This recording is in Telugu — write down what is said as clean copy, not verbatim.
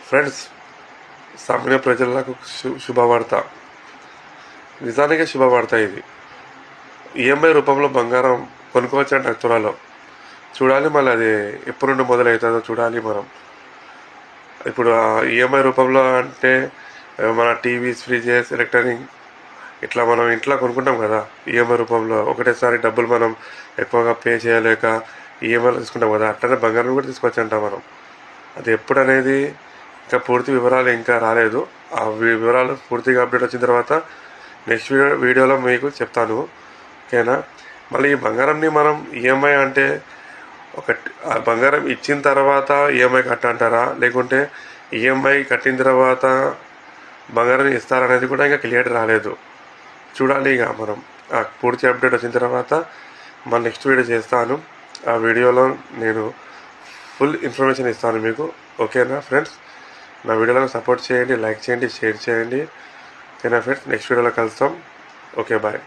ఫ్రెండ్స్, సామాన్య ప్రజలకు శుభవార్త, నిజానికి శుభవార్త ఇది. ఈఎంఐ రూపంలో బంగారం కొనుక్కోవచ్చంట త్వరలో. చూడాలి, మళ్ళీ అది ఎప్పుడు నుండి మొదలవుతుందో చూడాలి. మనం ఇప్పుడు ఈఎంఐ రూపంలో అంటే మన టీవీస్, ఫ్రిడ్జెస్, ఎలక్ట్రానిక్ ఇట్లా మనం ఇంట్లో కొనుక్కుంటాం కదా. ఈఎంఐ రూపంలో ఒకటేసారి డబ్బులు మనం ఎక్కువగా పే చేయలేక ఈఎంఐలో తీసుకుంటాం కదా. అట్లనే బంగారం కూడా తీసుకోవచ్చంట మనం. అది ఎప్పుడు అనేది ఇంకా పూర్తి వివరాలు ఇంకా రాలేదు. ఆ వివరాలు పూర్తిగా అప్డేట్ వచ్చిన తర్వాత నెక్స్ట్ వీడియోలో మీకు చెప్తాను, ఓకేనా. మళ్ళీ ఈ బంగారంని మనం ఈఎంఐ అంటే ఆ బంగారం ఇచ్చిన తర్వాత ఈఎంఐ కట్టంటారా, లేకుంటే ఈఎంఐ కట్టిన తర్వాత బంగారం ఇస్తారనేది కూడా ఇంకా క్లియర్ రాలేదు. చూడాలి. ఇక మనం ఆ పూర్తి అప్డేట్ వచ్చిన తర్వాత మన నెక్స్ట్ వీడియో చేస్తాను. ఆ వీడియోలో నేను ఫుల్ ఇన్ఫర్మేషన్ ఇస్తాను మీకు, ఓకేనా ఫ్రెండ్స్. నా వీడియోలను సపోర్ట్ చేయండి, లైక్ చేయండి, షేర్ చేయండి, ఓకేనా ఫ్రెండ్స్. నెక్స్ట్ వీడియోలో కలుస్తాం. Okay, bye.